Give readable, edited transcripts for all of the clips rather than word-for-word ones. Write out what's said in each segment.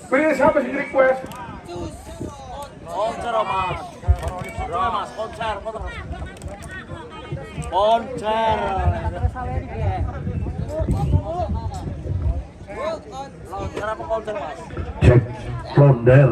Pilih siapa sih request? Konser mas, mas konser, konser. Konser apa konser mas? Cek Klonder.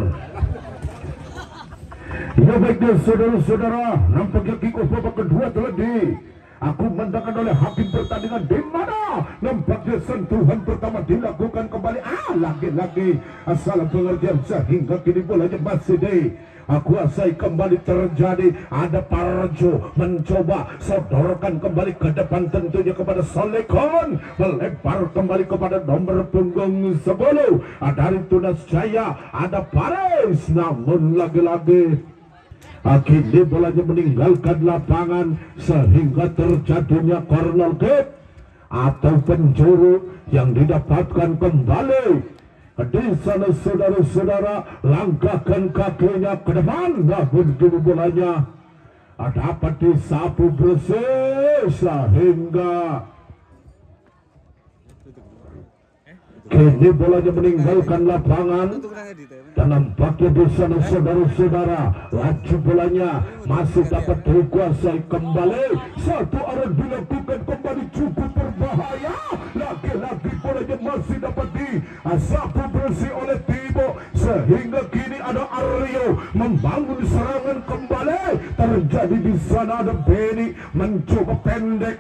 Ya baiknya saudara-saudara, nampaknya kick-off babak kedua telah diakumandangkan oleh hakim pertandingan, di mana nampaknya sentuhan pertama dilakukan kembali. Lagi-lagi salah pengertian sehingga kini bolanya masih kuasai kembali terjadi. Ada Parjo mencoba sodorkan kembali ke depan, tentunya kepada Solekon, melebar kembali kepada nomor punggung 10 dari Tunas Jaya. Ada Paris, namun lagi-lagi kini bolanya meninggalkan lapangan sehingga terjadinya corner kick atau penjuru yang didapatkan kembali. Di sana saudara-saudara, langkahkan kakinya ke depan, namun kini bolanya dapat disapu bersih sehingga kini bolanya meninggalkan lapangan. Dan nampaknya di sana saudara-saudara, laju bolanya masih dapat dikuasai kembali. Satu arah dilakukan kembali, cukup berbahaya. Lagi-lagi bolanya masih dapat disapu bersih oleh Timo, sehingga kini ada Aryo membangun serangan kembali. Terjadi di sana ada Benny mencoba pendek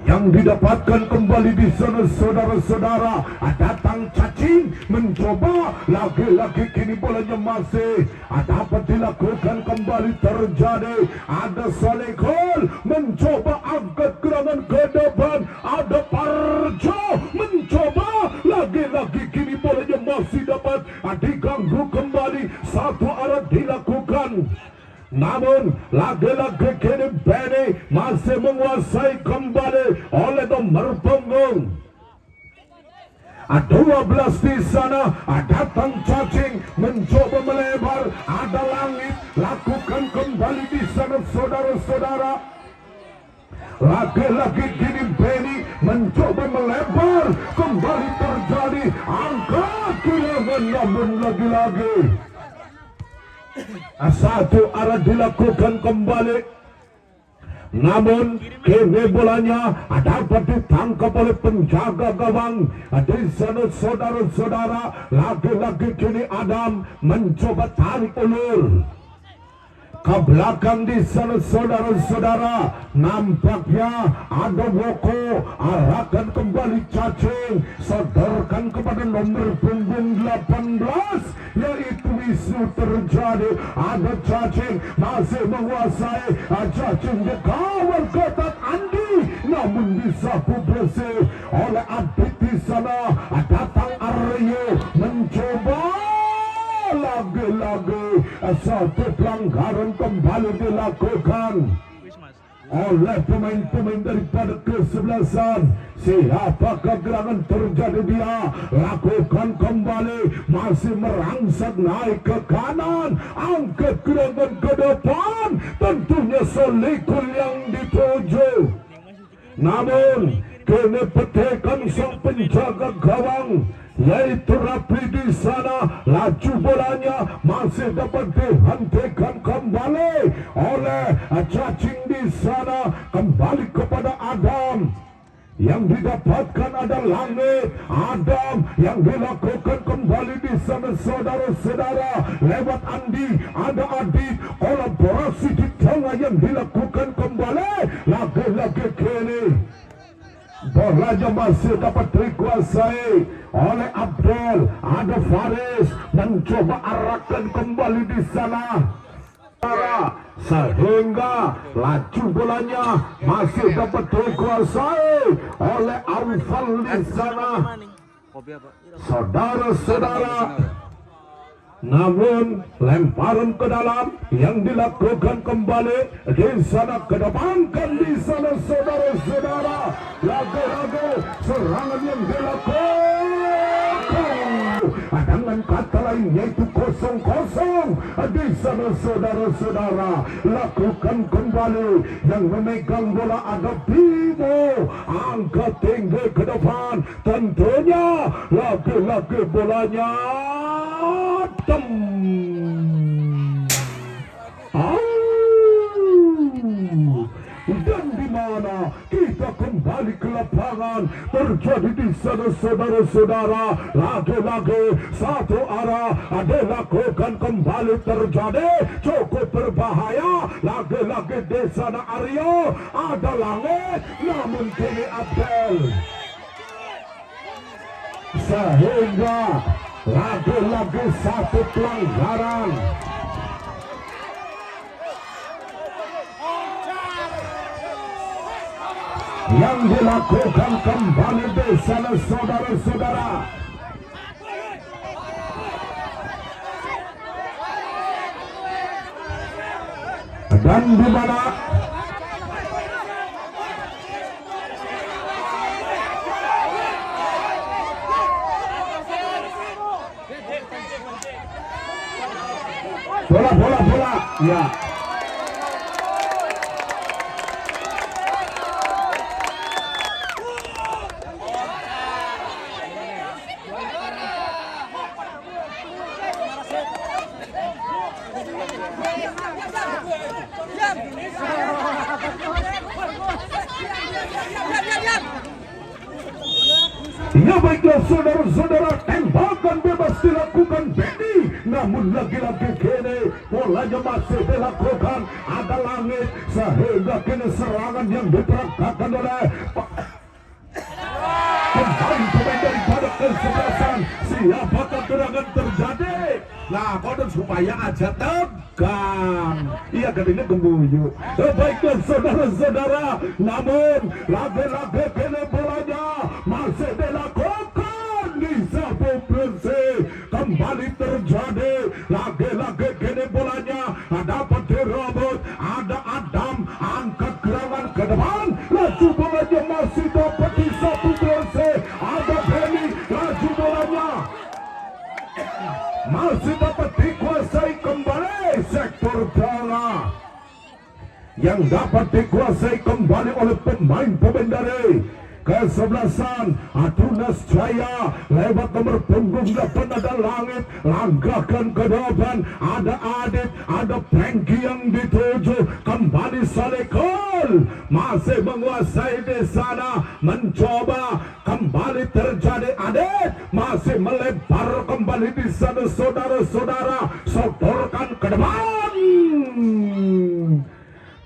yang didapatkan kembali di sana saudara-saudara. Datang Cacing mencoba lagi-lagi, kini bolanya masih dapat dilakukan kembali. Terjadi ada Solekol mencoba angkat gerangan ke depan. Ada Parjo mencoba lagi-lagi, kini bolanya masih dapat diganggu kembali. Satu arah dilakukan, namun lagi-lagi kini Benny masih menguasai kembali oleh nomor punggung 12 di sana. Datang Cacing mencoba melebar, ada Langit lakukan kembali di sana saudara-saudara. Lagi-lagi kini Benny mencoba melebar kembali, terjadi angkat kehilangan, namun lagi-lagi satu arah dilakukan kembali. Namun kini bolanya dapat ditangkap oleh penjaga gawang di sana saudara-saudara. Lagi-lagi kini Adam mencoba tarik ulur ke belakang di sana saudara-saudara. Nampaknya ada Woko, arahkan kembali Cacing, sodorkan kepada nomor punggung 18 yaitu Wisnu. Terjadi ada Cacing masih menguasai. Cacing dikawal ketat Andi, namun disapu bersih oleh Adit di sana. Datang Aryo mencoba lagi-lagi, satu pelanggaran kembali dilakukan oleh pemain-pemain daripada kesebelasan. Siapakah gerangan terjadi? Dia lakukan kembali, masih merangsek naik ke kanan, angkat gerangan ke depan, tentunya Solekul yang dituju. Namun kini petikan sang penjaga gawang yaitu Rapi di sana. Laju bolanya masih dapat dihentikan kembali oleh Cacing di sana. Kembali kepada Adam, yang didapatkan ada Langit. Adam yang dilakukan kembali di sana saudara-saudara lewat Andi. Ada Adit, kolaborasi di tengah yang dilakukan kembali. Lagi-lagi kini bolanya masih dapat dikuasai oleh Abdul. Ada Faris mencoba arahkan kembali di sana, sehingga laju bolanya masih dapat dikuasai oleh Aufal di sana saudara-saudara. Namun lemparan ke dalam yang dilakukan kembali di sana, kedepankan di sana saudara-saudara. Lagi-lagi serangan yang dilakukan dengan kata lain yaitu 0-0 di sana saudara-saudara. Lakukan kembali yang memegang bola ada Bimo, angkat tinggi ke depan, tentunya lagi-lagi bolanya dan di mana kita kembali ke lapangan terjadi di sana saudara-saudara, lagi-lagi satu arah dilakukan kembali terjadi cukup berbahaya, lagi-lagi di sana Aryo ada Langit, namun kini Abdel, sehingga lagi-lagi satu pelanggaran yang dilakukan kembali di sana saudara-saudara. Dan di mana bola ya. Ya baiklah saudara-saudara, tembakan bebas dilakukan Benny, namun lagi-lagi kini bolanya masih dilakukan ada Langit, sehingga kini serangan yang diperagakan oleh pemain daripada kesebelasan. Siapakah gerangan terjadi? Nah, kodok supaya aja tegang. Iya, gedenya gembuyu. Baiklah saudara-saudara, namun lagi-lagi kini bolanya masih dilakukan di sapu bersih. Kembali terjadi, lagi-lagi kini bolanya dapat direbut. Ada Adam, angkat gerangan ke depan, laju bolanya masih dapat di sapu bersih. Ada Benny, laju bolanya masih dapat dikuasai kembali sektor tengah yang dapat dikuasai kembali oleh pemain-pemain dari kesebelasan Atunas Jaya. Lewat nomor punggung 8 ada Langit, langkahkan ke depan ada Adit, ada Pengki yang dituju kembali Salekol, masih menguasai di sana, mencoba kembali terjadi Adit, masih melebar kembali di sana saudara-saudara, sodorkan ke depan.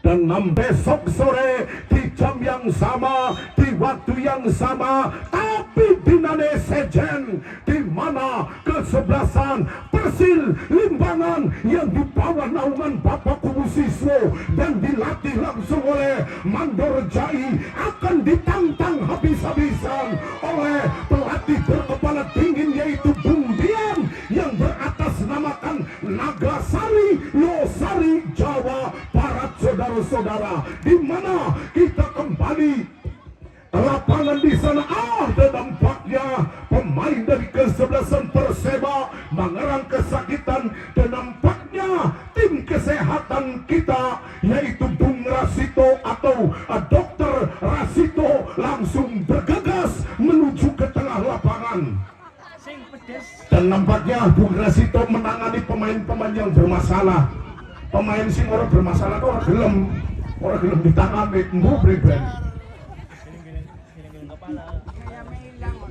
Dan besok sore di jam yang sama, di waktu yang sama, tapi di Nane Sejen, di mana kesebelasan Persil Limbangan yang dibawa naungan Bapak Kubu Siswo dan dilatih langsung oleh Mandor Jai akan ditantang habis-habisan oleh pelatih berkepala dingin yaitu Bung Dian yang beratasnamakan Nagasari Losari Jawa Barat, saudara-saudara, di mana kita kembali ke lapangan di sana. Ada nampaknya pemain dari kesebelasan Perseba mengerang kesakitan, dan nampaknya tim kesehatan kita yaitu Bung Rasito atau Dokter Rasito langsung bergegas menuju ke tengah lapangan. Dan nampaknya Bung Rasito menangani pemain-pemain yang bermasalah. Pemain sing orang bermasalah itu orang gelem ditangani mbuh pribadi.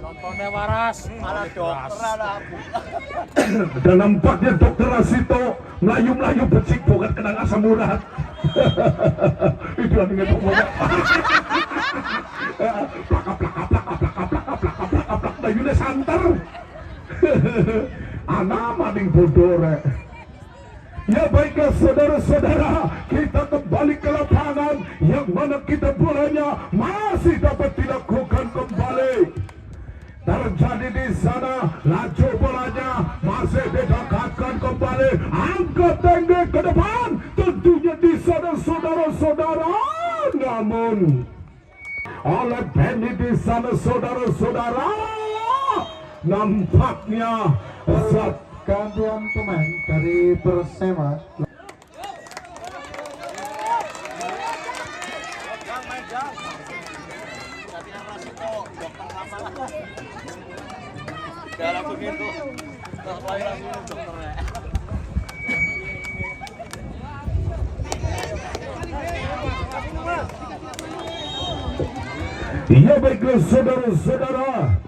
Nontonnya waras, malah dokter ada aku. Dan nampaknya Dokter Rasito melayu-melayu becik bukan kenang asam urat. Itu yang ingin ngomongnya. Plaka-plaka bayunya santer. Anak maning bodoh rek. Ya baiklah saudara-saudara, kita kembali ke lapangan yang mana kita bolanya masih dapat dilakukan kembali. Terjadi di sana, laju bolanya masih didekatkan kembali, angkat tinggi ke depan, tentunya di sana saudara-saudara. Namun oleh Benny di sana saudara-saudara, nampaknya gantian pemain dari Persema. Iya, baiklah saudara-saudara,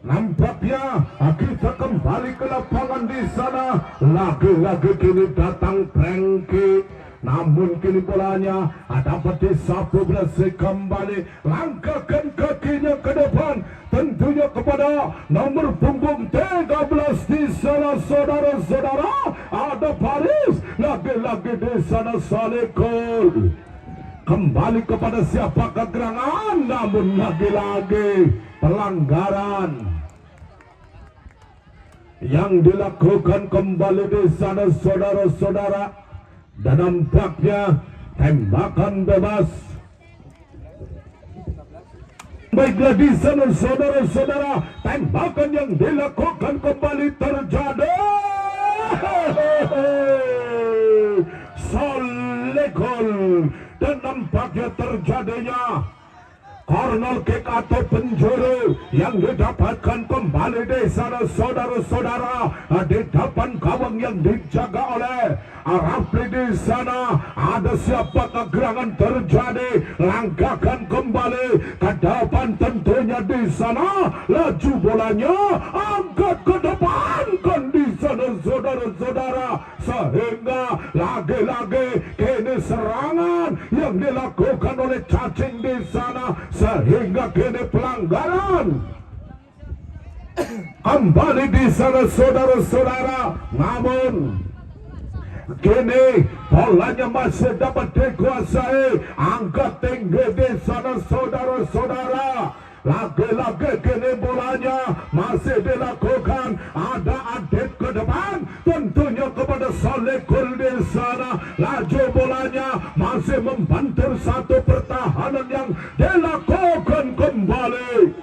nampaknya kita kembali ke lapangan di sana. Lagi-lagi kini datang Frankie, namun kini bolanya dapat disapu berhasil kembali. Langkahkan kakinya ke depan, tentunya kepada nomor punggung 13 di sana saudara-saudara. Ada Paris, lagi-lagi di sana Salekol. Kembali kepada siapakah gerangan, namun lagi-lagi pelanggaran yang dilakukan kembali di sana saudara-saudara, dan nampaknya tembakan bebas. Baiklah di sana saudara-saudara, tembakan yang dilakukan kembali terjadi. Salekol, dan nampaknya terjadinya corner kick atau penjuru yang didapatkan kembali di sana saudara-saudara, di depan gawang yang dijaga oleh Rafli. Di sana ada siapakah gerangan terjadi, langkahkan kembali ke depan, tentunya di sana laju bolanya angkat ke depan kan di sana saudara-saudara, sehingga lagi-lagi kini serangan yang dilakukan oleh cacing di sana, sehingga kini pelanggaran kembali di sana saudara-saudara. Namun kini bolanya masih dapat dikuasai, angkat tinggi di sana saudara-saudara. Lagi-lagi kini bolanya masih dilakukan, ada Adit ke depan, tentunya kepada Salekul di sana. Laju bolanya masih membantu satu pertahanan yang dilakukan kembali,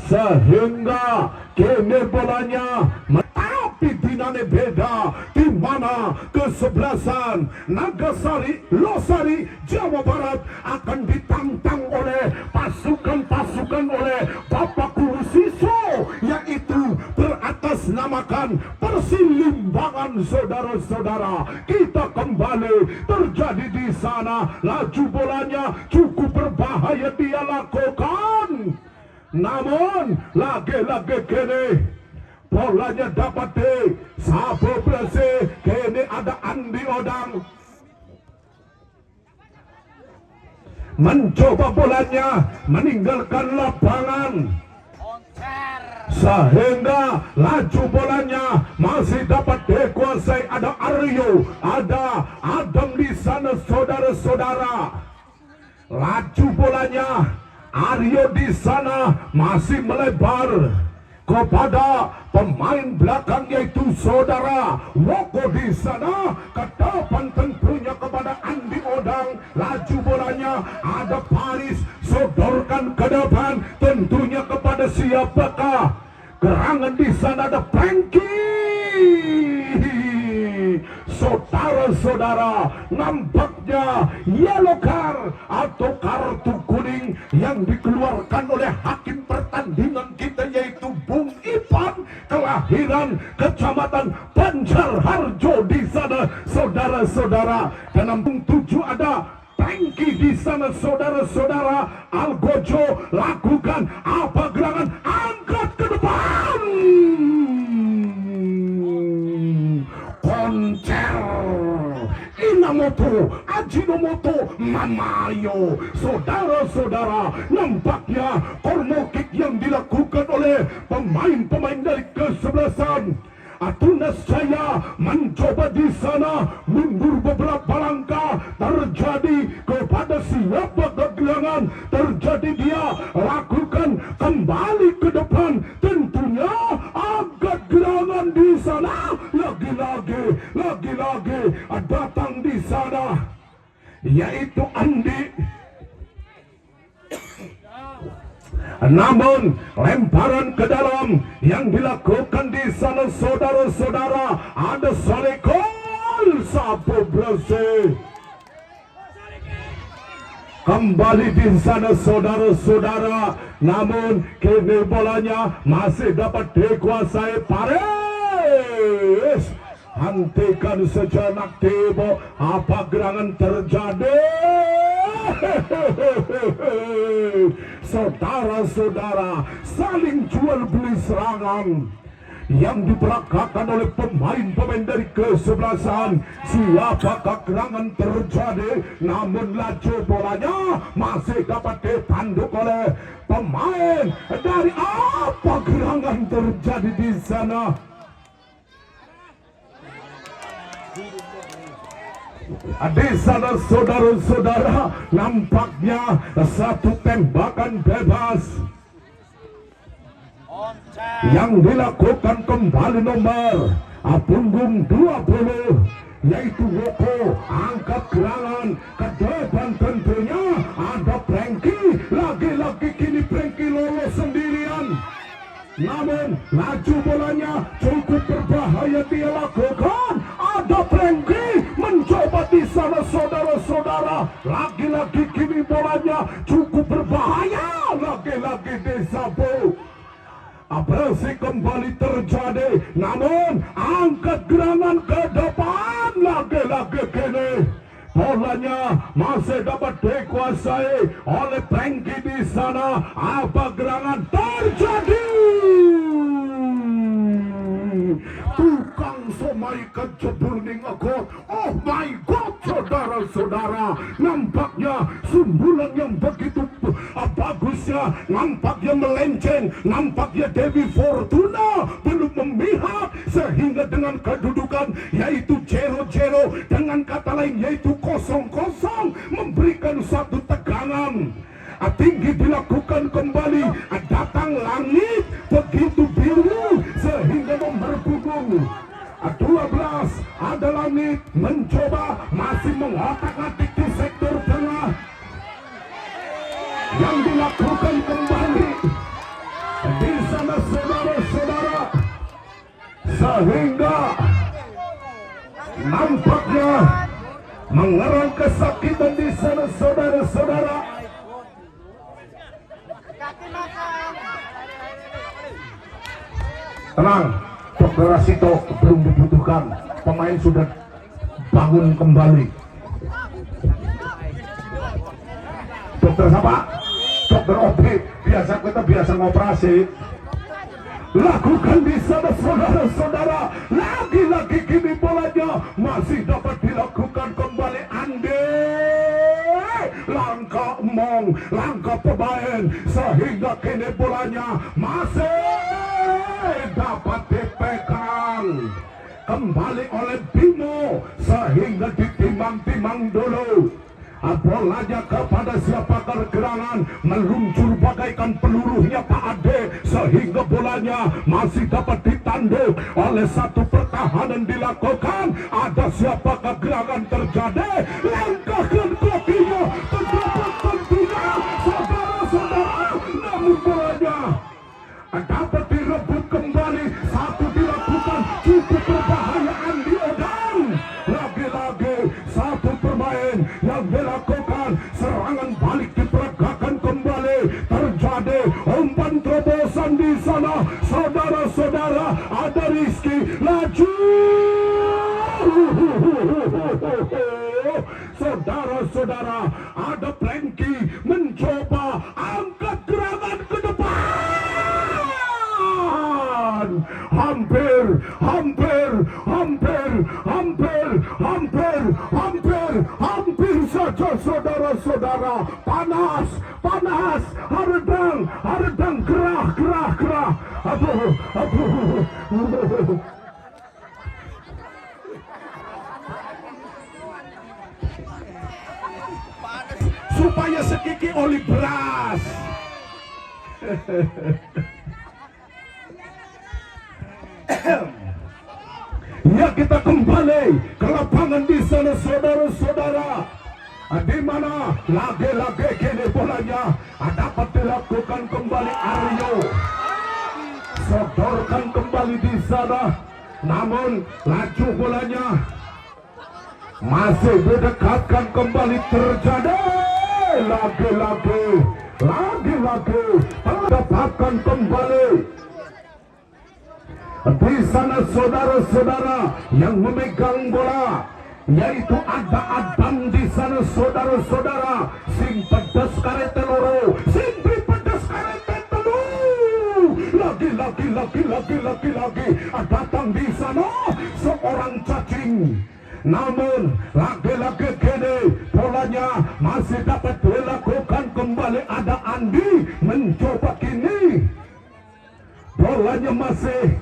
sehingga kini bolanya tapi dinane beda, di mana kesebelasan Nagasari Losari Jawa Barat akan ditantang oleh pasukan oleh Bapak Guru Siso, yaitu beratasnamakan Persilimbangan saudara-saudara. Kita kembali terjadi di sana, laju bolanya cukup berbahaya dia lakukan, namun lagi-lagi kini bolanya dapat disapu bersih. Kini ada Andi Odang mencoba bolanya meninggalkan lapangan, sehingga laju bolanya masih dapat dikuasai. Ada Aryo, ada Adam di sana saudara-saudara. Laju bolanya Aryo di sana masih melebar kepada pemain belakang, yaitu saudara Woko di sana. Ke depan tentunya kepada Andi Odang. Laju bolanya ada Paris, sodorkan ke depan, tentunya kepada siapakah gerangan di sana. Ada Frankie. Saudara-saudara, nampaknya yellow card atau kartu kuning yang dikeluarkan oleh hakim pertandingan kita, yaitu Bung Ipan, kelahiran Kecamatan Banjarharjo di sana saudara-saudara. Dan Bung 7 ada Frankie di sana saudara-saudara. Algojo lakukan apa gerangan, angkat ke depan, koncer Inamoto Ajinomoto Mamayo. Saudara-saudara, nampaknya corner kick yang dilakukan oleh pemain-pemain dari kesebelasan Tunas Jaya mencoba di sana mundur beberapa langkah, terjadi kepada siapa kegelangan, terjadi dia lakukan kembali ke depan, tentunya agak gerangan di sana. Lagi-lagi datang di sana, yaitu Andi Namun lemparan ke dalam yang dilakukan di sana saudara-saudara, ada Salekol Sapu Brase. Kembali di sana saudara-saudara, namun kini bolanya masih dapat dikuasai Paris. Hentikan sejenak Timo, apa gerangan terjadi? Saudara-saudara, saling jual beli serangan yang diperagakan oleh pemain-pemain dari kesebelasan. Siapakah gerangan terjadi? Namun laju bolanya masih dapat ditanduk oleh pemain dari apa gerangan terjadi di sana? Di sana saudara-saudara, nampaknya satu tembakan bebas yang dilakukan kembali nomor punggung 20, yaitu Woko. Angkat gerangan ke depan, tentunya ada Frankie. Lagi-lagi kini Frankie lolos sendirian. Namun laju bolanya cukup berbahaya dia lakukan. Ada Frankie mencoba di sana saudara-saudara. Lagi-lagi kini bolanya cukup berbahaya. Lagi-lagi disapu. Abrasi kembali terjadi, namun angkat gerangan ke depan. Lagi-lagi kini bolanya masih dapat dikuasai oleh Frankie di sana. Apa gerangan terjadi? Tukang somai kejebur ning aku. Oh my God, saudara-saudara, nampaknya sundulan yang begitu bagusnya, nampaknya melenceng. Nampaknya Dewi Fortuna belum memihak, sehingga dengan kedudukan yaitu 0-0, dengan kata lain yaitu 0-0, memberikan satu tegangan tinggi dilakukan kembali. Datang langit begitu biru sehingga nomor punggung 12 ada langit mencoba masih mengotak-atik di sektor tengah yang dilakukan kembali di sana saudara-saudara, sehingga nampaknya mengerang kesakitan di sana saudara-saudara. Tenang, Dokter Rasito belum dibutuhkan. Pemain sudah bangun kembali. Dokter siapa? Dokter Obi. Kita biasa ngoperasi. Lakukan di sana saudara-saudara. Lagi-lagi kini bolanya masih dapat dilakukan kembali. Ande langkah emong, langkah pemain, sehingga kini bolanya masih dapat dipegang kembali oleh Bimo, sehingga ditimang-timang dulu. Bolanya kepada siapakah gerangan meluncur bagaikan pelurunya Pak Ade, sehingga bolanya masih dapat ditanduk oleh satu pertahanan dilakukan. Ada siapakah gerangan terjadi? Langkahkan kakinya ke depan tentunya saudara-saudara, namun bolanya dapat direbut kembali. Satu dilakukan cukup berbahaya, Andi Odan. Lagi-lagi satu pemain yang dilakukan serangan balik diperagakan kembali. Terjadi umpan terobosan di sana saudara-saudara. Ada Rizky laju. Saudara-saudara, ada Frankie mencoba angkat gerangan ke depan. Hampir saja saudara-saudara. Panas, haredang, gerah. Aduh. Supaya sekiki oli beras. Ya, kita kembali ke lapangan di sana saudara-saudara, di mana lagi-lagi kini bolanya dapat dilakukan kembali Aryo, sodorkan kembali di sana, namun laju bolanya masih didekatkan kembali, terjadi lagi-lagi mendapatkan kembali di sana saudara-saudara yang memegang bola, yaitu ada Adam di sana saudara-saudara. Sing pedas karete loro, sing pedas karete telu, lagi datang di sana seorang cacing. Namun lagi-lagi kini bolanya masih dapat dilakukan kembali. Ada Andi mencoba kini, bolanya masih.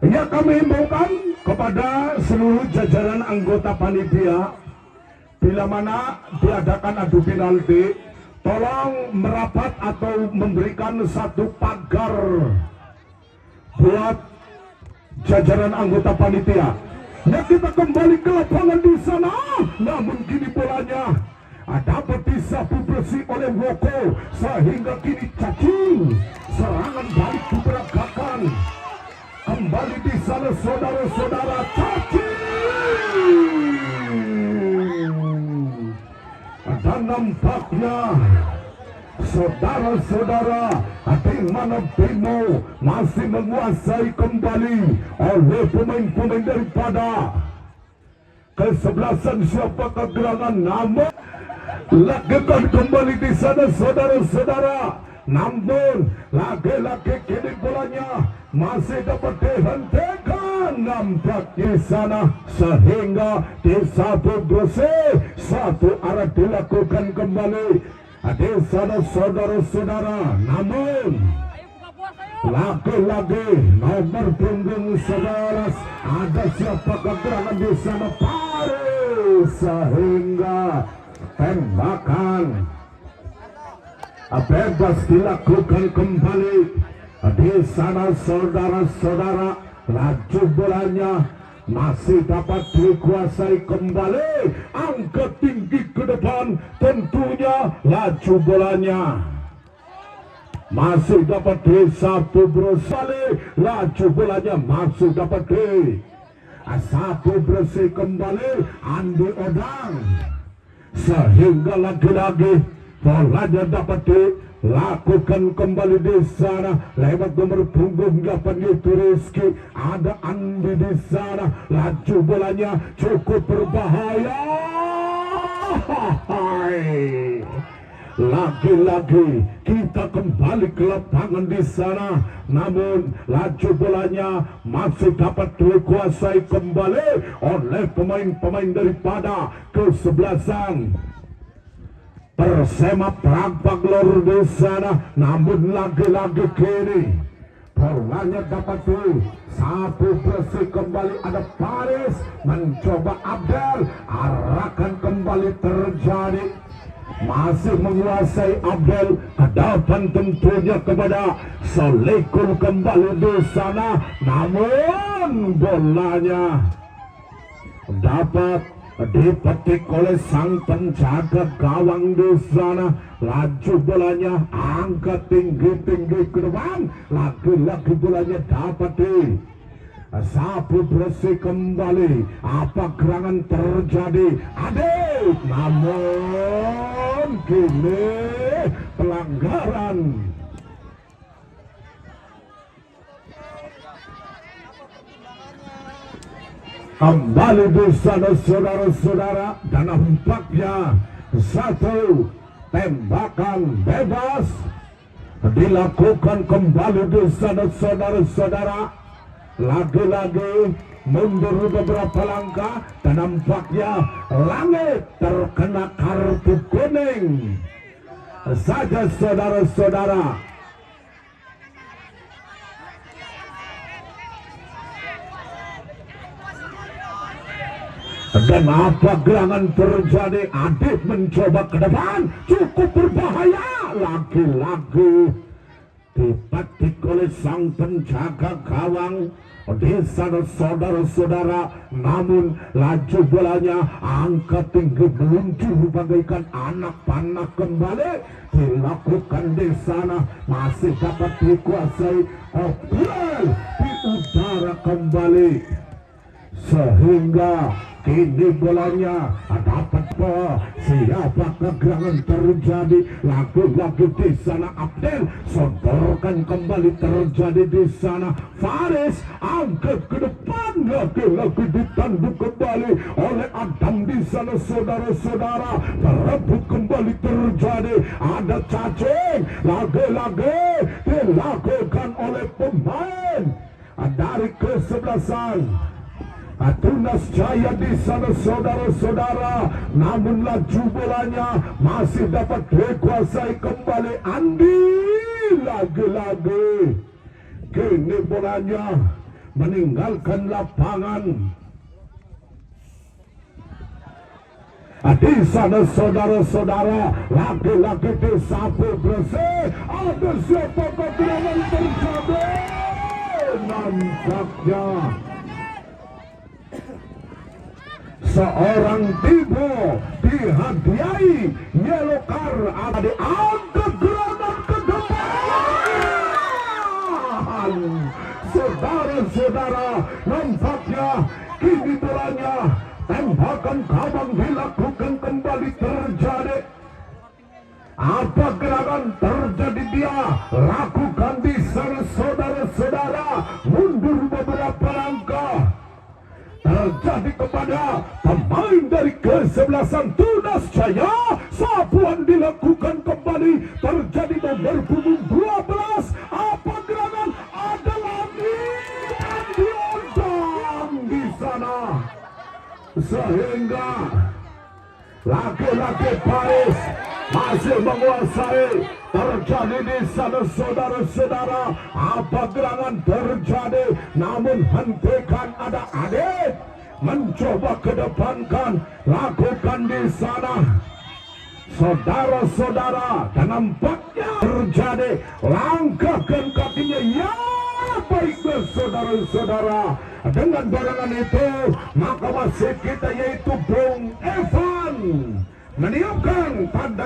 Ya, kami himbaukan kepada seluruh jajaran anggota panitia, bila mana diadakan adu penalti, tolong merapat atau memberikan satu pagar buat jajaran anggota panitia. Ya, kita kembali ke lapangan di sana. Namun kini bolanya dapat disapu bersih oleh Woko, sehingga kini cacing serangan balik diperagakan kembali di sana saudara-saudara. Cacing, dan nampaknya saudara-saudara, di mana Bimo masih menguasai kembali oleh pemain-pemain daripada kesebelasan siapakah gerangan, nama lakukan kembali di sana saudara-saudara. Namun lagi-lagi kini bolanya masih dapat dihentikan nampaknya di sana, sehingga di satu bersih satu arah dilakukan kembali di sana saudara-saudara. Namun lagi-lagi nomor punggung 11 ada siapakah gerangan di sana, Paris, sehingga tembakan bebas dilakukan kembali di sana saudara-saudara. Laju bolanya masih dapat dikuasai kembali, angkat tinggi ke depan, tentunya laju bolanya masih dapat disapu bersih, laju bolanya masih dapat disapu bersih kembali Andi Odang, sehingga lagi-lagi bolanya dapat dilakukan kembali di sana lewat nomor punggung 8 itu Rizky. Ada Andi di sana, laju bolanya cukup berbahaya. Lagi-lagi kita kembali ke lapangan di sana, namun laju bolanya masih dapat dikuasai kembali oleh pemain-pemain daripada kesebelasan Persema Pragbag Lor di sana. Namun lagi-lagi kini bolanya dapat satu bersih kembali. Ada Paris mencoba Abdel, arahkan kembali, terjadi masih menguasai Abdel, hadapan tentunya kepada Solekul kembali di sana. Namun bolanya dapat dipetik oleh sang penjaga gawang di sana. Laju bolanya angkat tinggi-tinggi ke depan, lagi-lagi bolanya dapat sapu bersih kembali. Apa gerangan terjadi? Adik, namun kini pelanggaran. Kembali di sana saudara-saudara, dan nampaknya satu tembakan bebas dilakukan kembali di sana saudara-saudara. Lagi-lagi mundur beberapa langkah, dan nampaknya Langit terkena kartu kuning saja saudara-saudara. Dan apa gerangan terjadi? Adit mencoba ke depan, cukup berbahaya. Lagi-lagi dipetik oleh sang penjaga gawang di sana saudara-saudara, namun laju bolanya angkat tinggi meluncur bagaikan anak panah kembali dilakukan di sana, masih dapat dikuasai Obrol di udara kembali sehingga kini bolanya dapat siapakah gerangan terjadi lagi-lagi di sana. Abdel sodorkan kembali terjadi di sana. Faris angkat ke depan, lagi-lagi ditanduk kembali oleh Adam di sana. Saudara-saudara, berebut kembali terjadi. Ada cacing, lagi-lagi dilakukan oleh pemain dari kesebelasan Tunas Jaya di sana saudara-saudara, namun laju bolanya masih dapat dikuasai kembali Andi. Lagi-lagi kini bolanya meninggalkan lapangan. Di sana saudara-saudara, lagi-lagi disapu bersih. Ada siapakah gerangan terjadi? Nampaknya seorang Tibo dihadiahi yellow card. Ada diangkat gerangan ke depan. Saudara-saudara, nampaknya kini bolanya tembakan gawang dilakukan kembali terjadi. Apa gerangan terjadi dia lakukan di sana saudara-saudara, mundur beberapa langkah terjadi kepada pemain dari kesebelasan Tunas Jaya. Sapuan dilakukan kembali terjadi nomor punggung 12. Apa gerangan adalah diundang di sana sehingga laki-laki Paris masih menguasai. Terjadi di sana saudara-saudara, apa gerangan terjadi, namun hentikan. Ada Adit mencoba kedepankan, lakukan di sana saudara-saudara, dan nampaknya terjadi langkahkan kakinya. Ya baiklah saudara-saudara, dengan barangan itu maka wasit kita yaitu Bung Evan meniupkan tanda